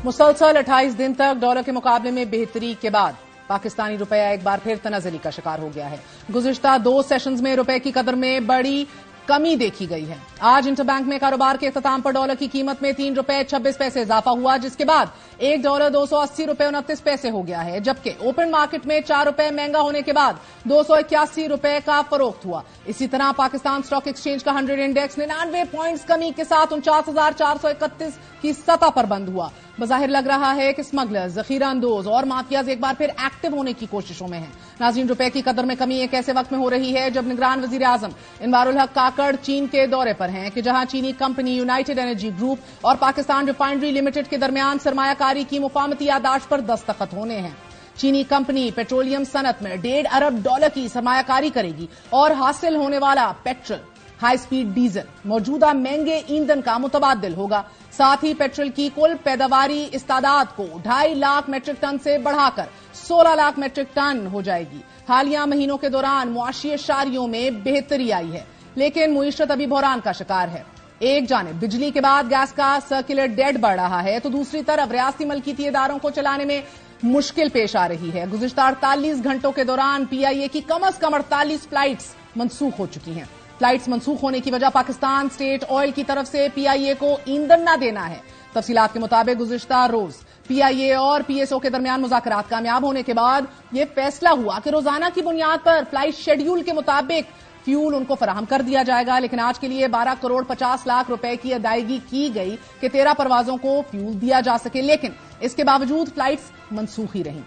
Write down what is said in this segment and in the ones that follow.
मुसलसल 28 दिन तक डॉलर के मुकाबले में बेहतरी के बाद पाकिस्तानी रुपया एक बार फिर तनाज़ुली का शिकार हो गया है। गुज़िश्ता 2 सेशंस में रुपए की कदर में बड़ी कमी देखी गई है। आज इंटरबैंक में कारोबार के इख्तिताम पर डॉलर की कीमत में 3 रुपए 26 पैसे इजाफा हुआ, जिसके बाद $1 280 रुपए 29 पैसे हो गया है, जबकि ओपन मार्केट में 4 रुपए महंगा होने के बाद 281 रुपए का फरोख्त हुआ। इसी तरह पाकिस्तान स्टॉक एक्सचेंज का 100 इंडेक्स 99 पॉइंट्स कमी के साथ 49,431 की सतह पर बंद हुआ। बज़ाहिर लग रहा है कि स्मगलर्स, ज़ख़ीरा अंदोज और माफियाज एक बार फिर एक्टिव होने की कोशिशों में हैं। नाज़रीन, रुपए की कदर में कमी एक ऐसे वक्त में हो रही है जब निगरान वज़ीर आज़म इनवारुल हक काकड़ चीन के दौरे पर हैं कि जहां चीनी कंपनी यूनाइटेड एनर्जी ग्रुप और पाकिस्तान रिफाइनरी लिमिटेड के दरमियान सरमायाकारी की मुफाहमती यादाश्त पर दस्तखत होने हैं। चीनी कंपनी पेट्रोलियम सनत में $1.5 अरब की सरमायाकारी करेगी और हासिल होने वाला पेट्रोल, हाई स्पीड डीजल मौजूदा महंगे ईंधन का मुतबादिल होगा। साथ ही पेट्रोल की कुल पैदावारी इस तादाद को 2.5 लाख मेट्रिक टन से बढ़ाकर 16 लाख मेट्रिक टन हो जाएगी। हालिया महीनों के दौरान मुआशी अशारियों में बेहतरी आई है, लेकिन मुईशत अभी बहरान का शिकार है। एक जानिब बिजली के बाद गैस का सर्कुलर डेट बढ़ रहा है, तो दूसरी तरफ रियासती मलकीती इदारों को चलाने में मुश्किल पेश आ रही है। गुज़िश्ता 48 घंटों के दौरान PIA की कम अज कम 48 फ्लाइट्स मनसूख हो चुकी हैं। फ्लाइट्स मनसूख होने की वजह पाकिस्तान स्टेट ऑयल की तरफ से PIA को ईंधन न देना है। तफसीलात के मुताबिक गुज़िश्ता रोज PIA और PSO के दरमियान मुज़ाकरात कामयाब होने के बाद यह फैसला हुआ कि रोजाना की बुनियाद पर फ्लाइट शेड्यूल के मुताबिक फ्यूल उनको फराहम कर दिया जाएगा, लेकिन आज के लिए 12 करोड़ 50 लाख रुपए की अदायगी की गई कि 13 परवाजों को फ्यूल दिया जा सके, लेकिन इसके बावजूद फ्लाइट्स मनसूख ही रहीं।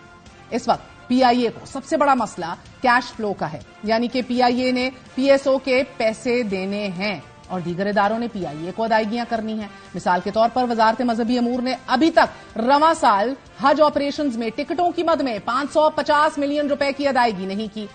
इस वक्त PIA को सबसे बड़ा मसला कैश फ्लो का है, यानी कि PIA ने PSO के पैसे देने हैं और दीगर इदारों ने PIA को अदायगियां करनी है। मिसाल के तौर पर वजारत मजहबी अमूर ने अभी तक रवां साल हज ऑपरेशंस में टिकटों की मद में 550 मिलियन रुपए की अदायगी नहीं की।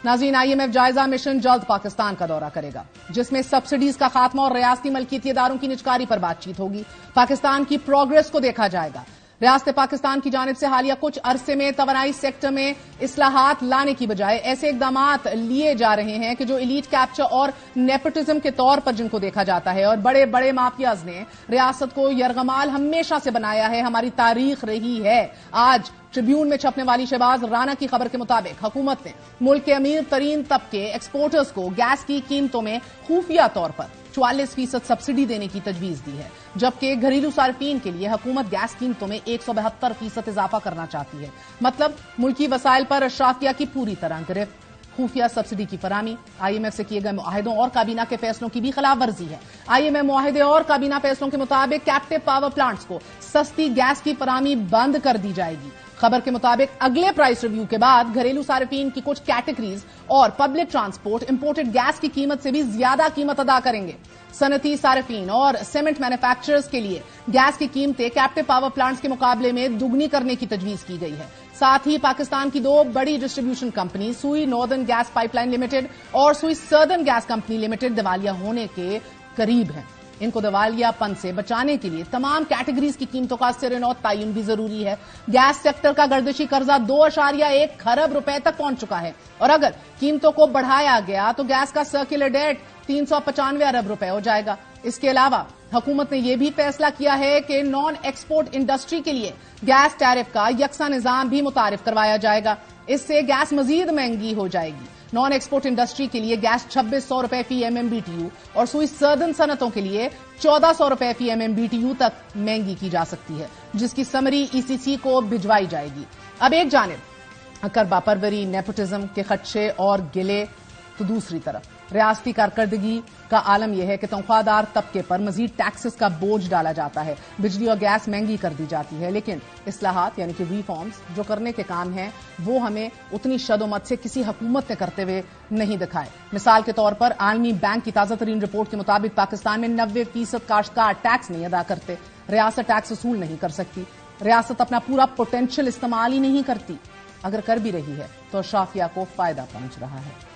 नाज़रीन, IMF जायजा मिशन जल्द पाकिस्तान का दौरा करेगा, जिसमें सब्सिडीज का खात्मा और रियासती मलकीती इदारों की निजकारी पर बातचीत होगी। पाकिस्तान की प्रोग्रेस को देखा जाएगा। रियासत पाकिस्तान की जानिब से हालिया कुछ अरसे में तवानाई सेक्टर में इस्लाहात लाने की बजाय ऐसे इकदामात लिए जा रहे हैं कि जो एलीट कैप्चर और नेपोटिज्म के तौर पर जिनको देखा जाता है, और बड़े बड़े माफियाज ने रियासत को यरगमाल हमेशा से बनाया है, हमारी तारीख रही है। आज ट्रिब्यून में छपने वाली शहबाज राना की खबर के मुताबिक हुकूमत ने मुल्क के अमीर तरीन तबके एक्सपोर्टर्स को गैस की कीमतों में खुफिया तौर पर 44% सब्सिडी देने की तजवीज दी है, जबकि घरेलू सार्फिन के लिए हुकूमत गैस कीमतों में 172% इजाफा करना चाहती है। मतलब मुल्की वसाइल पर अशराफिया की पूरी तरह गिरफ्त। खुफिया सब्सिडी की फराहमी IMF से किए गए मुआहिदों और काबीना के फैसलों की भी खिलाफ वर्जी है। IMF मुआहिदे और काबीना फैसलों के मुताबिक कैप्टिव पावर प्लांट्स को सस्ती गैस की फराहमी बंद कर दी जाएगी। खबर के मुताबिक अगले प्राइस रिव्यू के बाद घरेलू सार्फिन की कुछ कैटेगरीज और पब्लिक ट्रांसपोर्ट इंपोर्टेड गैस की कीमत से भी ज्यादा कीमत अदा करेंगे। सनती सार्फिन और सीमेंट मैन्युफैक्चरर्स के लिए गैस की कीमतें कैप्टिव पावर प्लांट्स के मुकाबले में दुगनी करने की तजवीज की गई है। साथ ही पाकिस्तान की 2 बड़ी डिस्ट्रीब्यूशन कंपनी सुई नॉर्दर्न गैस पाइपलाइन लिमिटेड और सुई सदर्न गैस कंपनी लिमिटेड दिवालिया होने के करीब है। इनको दिवालियापन से बचाने के लिए तमाम कैटेगरीज की कीमतों का सिर-ए-नौ तयन भी जरूरी है। गैस सेक्टर का गर्दिशी कर्जा 2.1 खरब रुपए तक पहुंच चुका है, और अगर कीमतों को बढ़ाया गया तो गैस का सर्कुलर डेट 395 अरब रुपए हो जाएगा। इसके अलावा हुकूमत ने यह भी फैसला किया है कि नॉन एक्सपोर्ट इंडस्ट्री के लिए गैस टैरिफ का यकसा निजाम भी मुतारिफ करवाया जाएगा। इससे गैस मजीद महंगी हो जाएगी। नॉन एक्सपोर्ट इंडस्ट्री के लिए गैस 2600 रुपए फी MMBTU और सुई सदर्न सनतों के लिए 1400 रुपए फी MMBTU तक महंगी की जा सकती है, जिसकी समरी ECC को भिजवाई जाएगी। अब एक जानिब करबा परवरी, नेपोटिज्म के खदशे और गिले, तो दूसरी तरफ रियासती कारकर्दगी का आलम यह है कि तनख्वाहदार तबके पर मजीद टैक्सेस का बोझ डाला जाता है, बिजली और गैस महंगी कर दी जाती है, लेकिन इस्लाहात यानी कि रिफॉर्म्स जो करने के काम हैं वो हमें उतनी शदोमत से किसी हुकूमत ने करते हुए नहीं दिखाए। मिसाल के तौर पर आलमी बैंक की ताजा तरीन रिपोर्ट के मुताबिक पाकिस्तान में 90% काश्तकार टैक्स नहीं अदा करते। रियासत टैक्स वसूल नहीं कर सकती। रियासत अपना पूरा पोटेंशियल इस्तेमाल ही नहीं करती। अगर कर भी रही है तो अशराफिया को फायदा पहुंच रहा है।